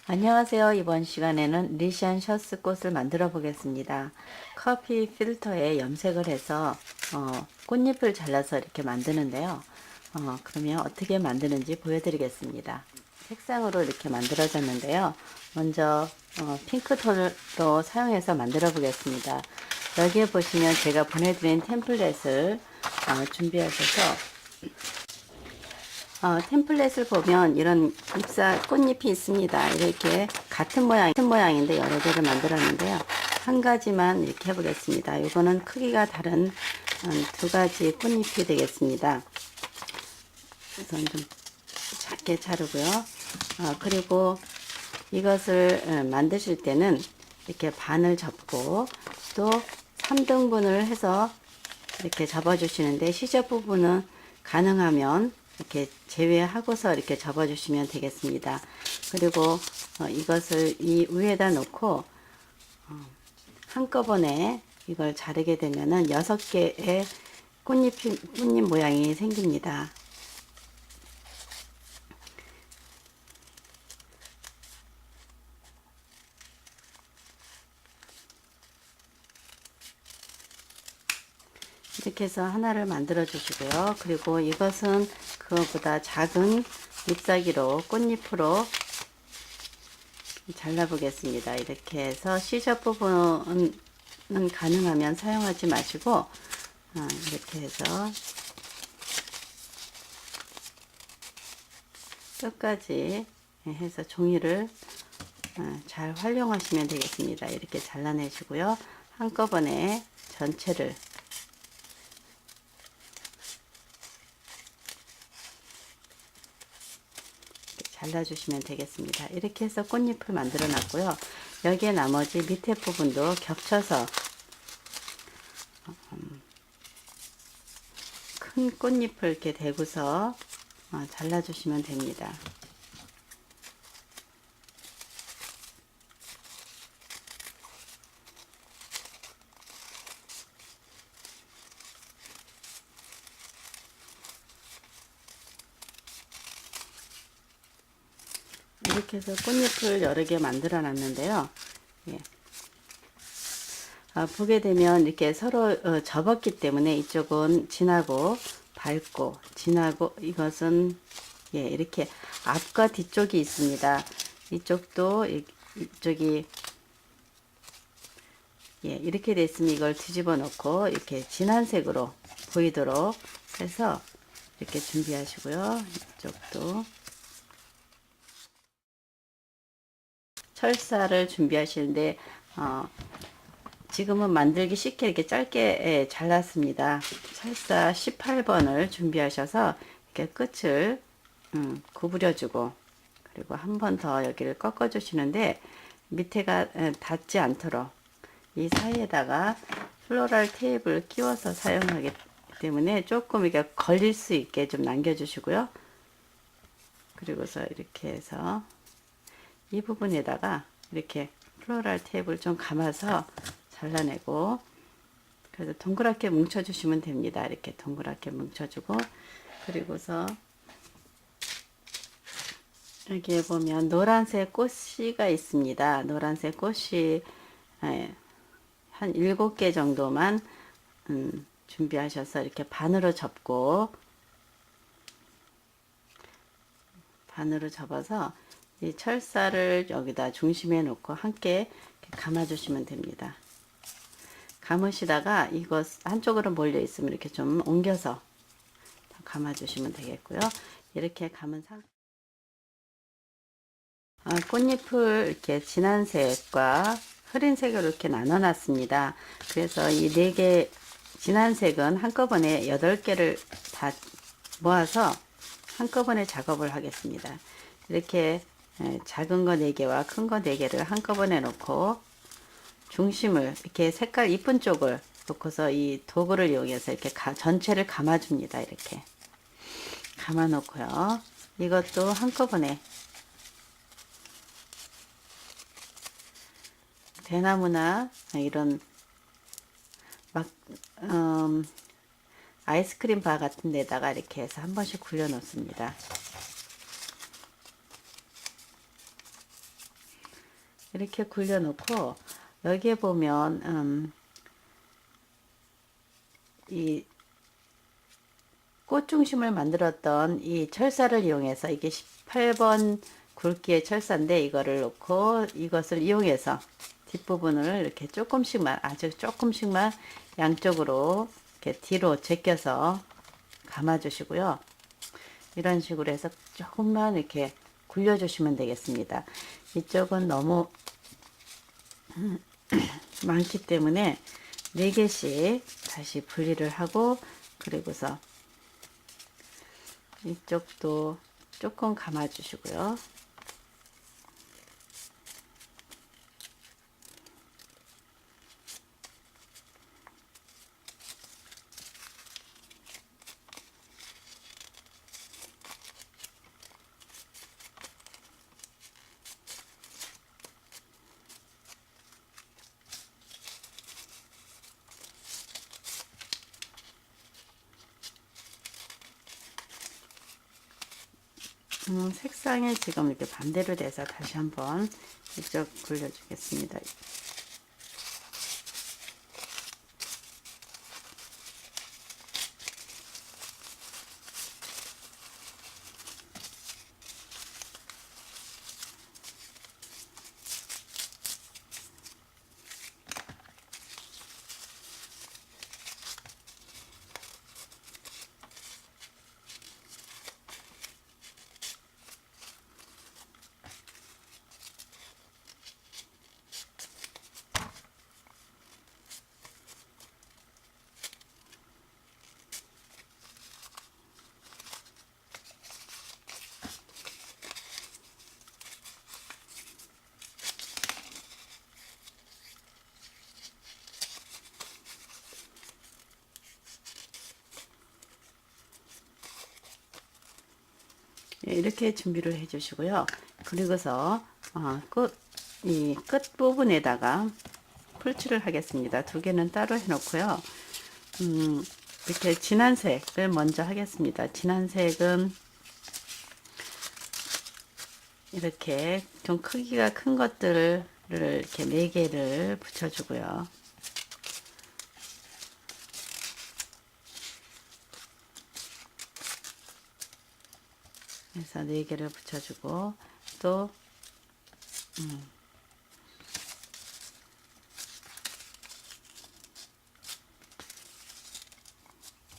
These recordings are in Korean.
안녕하세요. 이번 시간에는 리시안 셔스 꽃을 만들어 보겠습니다. 커피 필터에 염색을 해서 꽃잎을 잘라서 이렇게 만드는데요. 그러면 어떻게 만드는지 보여드리겠습니다. 색상으로 이렇게 만들어졌는데요. 먼저 핑크톤으로 사용해서 만들어 보겠습니다. 여기에 보시면 제가 보내드린 템플릿을 준비하셔서 템플릿을 보면 이런 꽃잎이 있습니다. 이렇게 같은 모양인데 여러 개를 만들었는데요. 한 가지만 이렇게 해보겠습니다. 이거는 크기가 다른 두 가지 꽃잎이 되겠습니다. 우선 좀 작게 자르고요. 그리고 이것을 만드실 때는 이렇게 반을 접고 또 3등분을 해서 이렇게 접어주시는데 시접 부분은 가능하면 이렇게 제외하고서 이렇게 접어주시면 되겠습니다. 그리고 이것을 이 위에다 놓고 한꺼번에 이걸 자르게 되면은 6개의 꽃잎 모양이 생깁니다. 이렇게 해서 하나를 만들어 주시고요. 그리고 이것은 그거보다 작은 잎사귀로 꽃잎으로 잘라 보겠습니다. 이렇게 해서 시접 부분은 가능하면 사용하지 마시고 이렇게 해서 끝까지 해서 종이를 잘 활용하시면 되겠습니다. 이렇게 잘라내시고요. 한꺼번에 전체를 잘라주시면 되겠습니다. 이렇게 해서 꽃잎을 만들어 놨고요. 여기에 나머지 밑에 부분도 겹쳐서 큰 꽃잎을 이렇게 대고서 잘라주시면 됩니다. 이렇게 해서 꽃잎을 여러 개 만들어 놨는데요. 예. 보게 되면 이렇게 서로 접었기 때문에 이쪽은 진하고 밝고 진하고 이것은 이렇게 앞과 뒤쪽이 있습니다. 이쪽도 이쪽이 이렇게 됐으면 이걸 뒤집어 놓고 이렇게 진한 색으로 보이도록 해서 이렇게 준비하시고요. 이쪽도 철사를 준비하시는데 지금은 만들기 쉽게 이렇게 짧게 잘랐습니다. 철사 18번을 준비하셔서 이렇게 끝을 구부려주고 그리고 한 번 더 여기를 꺾어 주시는데 밑에가 닿지 않도록 이 사이에다가 플로럴 테이프를 끼워서 사용하기 때문에 조금 이게 걸릴 수 있게 좀 남겨 주시고요. 그리고서 이렇게 해서 이 부분에다가 이렇게 플로럴 테이프를 좀 감아서 잘라내고 그래서 동그랗게 뭉쳐 주시면 됩니다. 이렇게 동그랗게 뭉쳐 주고 그리고서 여기에 보면 노란색 꽃씨가 있습니다. 노란색 꽃이 한 7개 정도만 준비하셔서 이렇게 반으로 접고 반으로 접어서 이 철사를 여기다 중심에 놓고 함께 감아 주시면 됩니다. 감으시다가 이것 한쪽으로 몰려 있으면 이렇게 좀 옮겨서 감아 주시면 되겠고요. 이렇게 감은 상태 꽃잎을 이렇게 진한 색과 흐린 색으로 이렇게 나눠 놨습니다. 그래서 이 4개 진한 색은 한꺼번에 8개를 다 모아서 한꺼번에 작업을 하겠습니다. 이렇게 작은 거 4개와 큰 거 4개를 한꺼번에 놓고 중심을 이렇게 색깔 이쁜 쪽을 놓고서 이 도구를 이용해서 이렇게 전체를 감아줍니다. 이렇게 감아 놓고요. 이것도 한꺼번에 대나무나 이런 막 아이스크림 바 같은 데다가 이렇게 해서 한 번씩 굴려 놓습니다. 이렇게 굴려 놓고 여기에 보면 이 꽃 중심을 만들었던 이 철사를 이용해서, 이게 18번 굵기의 철사인데 이거를 놓고 이것을 이용해서 뒷부분을 이렇게 조금씩만, 아주 조금씩만 양쪽으로 이렇게 뒤로 제껴서 감아 주시고요. 이런 식으로 해서 조금만 이렇게 굴려 주시면 되겠습니다. 이쪽은 너무 많기 때문에 4개씩 다시 분리를 하고, 그리고서 이쪽도 조금 감아 주시고요. 색상이 지금 이렇게 반대로 돼서 다시 한번 이쪽 굴려주겠습니다. 이렇게 준비를 해 주시고요. 그리고서 이 끝 부분에다가 풀칠을 하겠습니다. 2개는 따로 해 놓고요. 이렇게 진한 색을 먼저 하겠습니다. 진한 색은 이렇게 좀 크기가 큰 것들을 이렇게 4개를 붙여주고요. 그래서 4개를 붙여주고, 또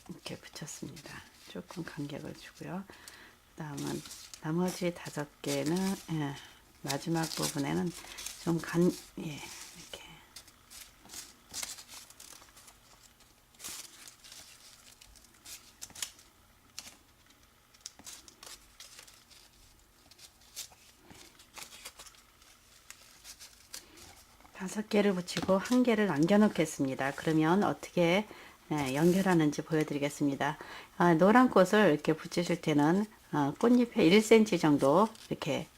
이렇게 붙였습니다. 조금 간격을 주고요. 다음은 나머지 5개는 마지막 부분에는 좀 이렇게 다섯 개를 붙이고 1개를 남겨 놓겠습니다. 그러면 어떻게 연결하는지 보여드리겠습니다. 노란 꽃을 이렇게 붙이실 때는 꽃잎에 1cm 정도 이렇게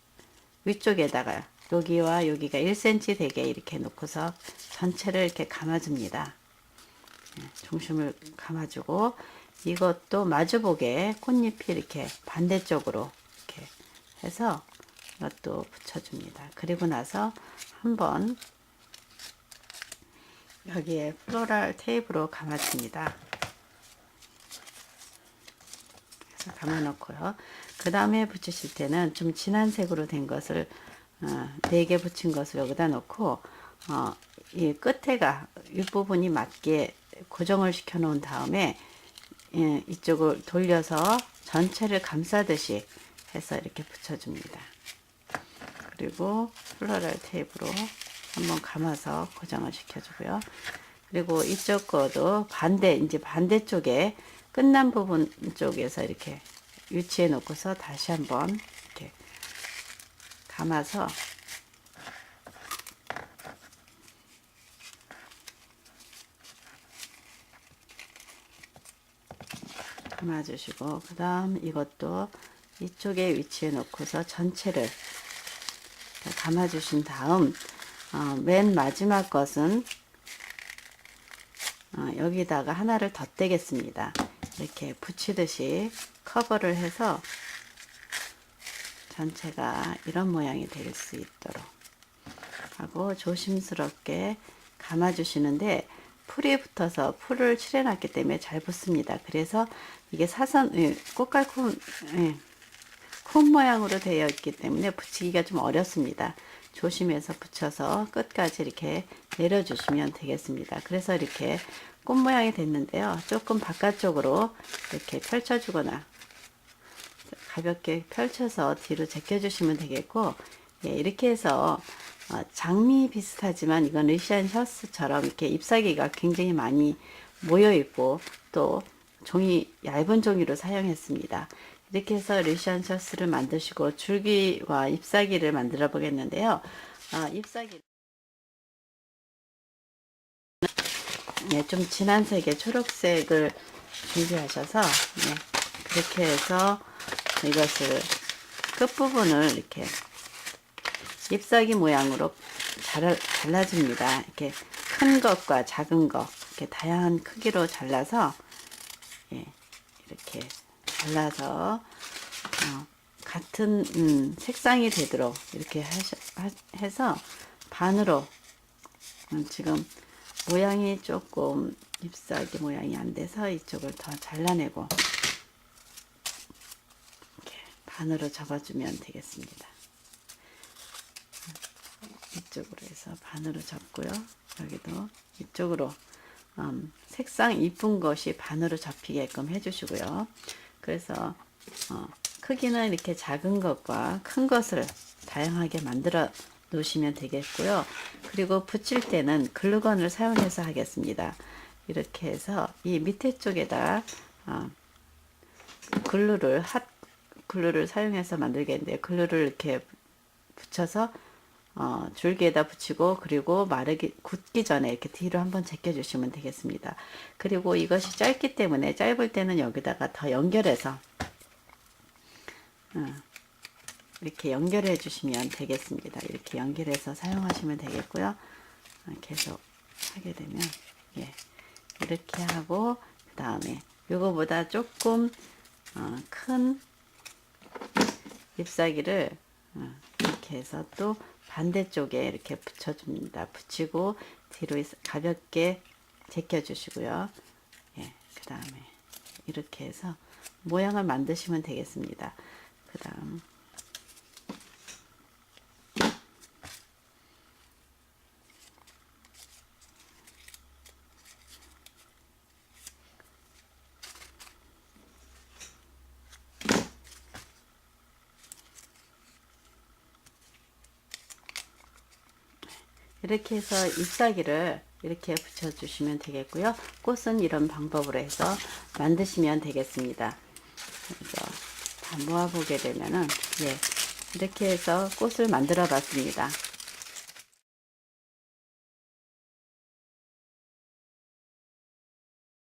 위쪽에다가 여기와 여기가 1cm 되게 이렇게 놓고서 전체를 이렇게 감아줍니다. 중심을 감아주고, 이것도 마주보게 꽃잎이 이렇게 반대쪽으로 이렇게 해서 이것도 붙여줍니다. 그리고 나서 한번 여기에 플로럴 테이프로 감아줍니다. 그래서 감아 놓고요. 그 다음에 붙이실 때는 좀 진한 색으로 된 것을 4개 붙인 것을 여기다 놓고, 이 끝에가 윗부분이 맞게 고정을 시켜 놓은 다음에 이쪽을 돌려서 전체를 감싸듯이 해서 이렇게 붙여줍니다. 그리고 플로럴 테이프로 한번 감아서 고정을 시켜주고요. 그리고 이쪽 거도 이제 반대쪽에 끝난 부분 쪽에서 이렇게 위치해 놓고서 다시 한번 이렇게 감아서 감아주시고, 그 다음 이것도 이쪽에 위치해 놓고서 전체를 감아주신 다음, 맨 마지막 것은 여기다가 하나를 덧대겠습니다. 이렇게 붙이듯이 커버를 해서 전체가 이런 모양이 될 수 있도록 하고 조심스럽게 감아주시는데 풀이 붙어서 풀을 칠해놨기 때문에 잘 붙습니다. 그래서 이게 사선 꽃갈콘 콘 모양으로 되어 있기 때문에 붙이기가 좀 어렵습니다. 조심해서 붙여서 끝까지 이렇게 내려주시면 되겠습니다. 그래서 이렇게 꽃 모양이 됐는데요. 조금 바깥쪽으로 이렇게 펼쳐주거나 가볍게 펼쳐서 뒤로 제껴주시면 되겠고, 예, 이렇게 해서 장미 비슷하지만 이건 러시안 셔츠처럼 이렇게 잎사귀가 굉장히 많이 모여 있고 또 종이 얇은 종이로 사용했습니다. 이렇게 해서 러시안 셔츠를 만드시고 줄기와 잎사귀를 만들어 보겠는데요. 잎사귀 네, 좀 진한 색의 초록색을 준비하셔서 그렇게 해서 이것을 끝부분을 이렇게 잎사귀 모양으로 잘라줍니다. 이렇게 큰 것과 작은 것 이렇게 다양한 크기로 잘라서 이렇게 잘라서 같은 색상이 되도록 이렇게 해서 반으로 지금 모양이 조금 잎사귀 모양이 안 돼서 이쪽을 더 잘라내고 이렇게 반으로 접어주면 되겠습니다. 이쪽으로 해서 반으로 접고요. 여기도 이쪽으로 색상 이쁜 것이 반으로 접히게끔 해주시고요. 그래서 크기는 이렇게 작은 것과 큰 것을 다양하게 만들어 놓으시면 되겠고요. 그리고 붙일 때는 글루건을 사용해서 하겠습니다. 이렇게 해서 이 밑에 쪽에다 핫 글루를 사용해서 만들겠는데 글루를 이렇게 붙여서 줄기에다 붙이고 그리고 굳기 전에 이렇게 뒤로 한번 제껴 주시면 되겠습니다. 그리고 이것이 짧기 때문에 짧을 때는 여기다가 더 연결해서 이렇게 연결해 주시면 되겠습니다. 이렇게 연결해서 사용하시면 되겠고요. 계속 하게 되면 이렇게 하고 그 다음에 요거보다 조금 큰 잎사귀를 이렇게 해서 또 반대쪽에 이렇게 붙여줍니다. 붙이고 뒤로 가볍게 제껴 주시고요. 그 다음에 이렇게 해서 모양을 만드시면 되겠습니다. 그 다음 이렇게 해서 잎사귀를 이렇게 붙여주시면 되겠고요. 꽃은 이런 방법으로 해서 만드시면 되겠습니다. 그래서 다 모아보게 되면은 이렇게 해서 꽃을 만들어 봤습니다.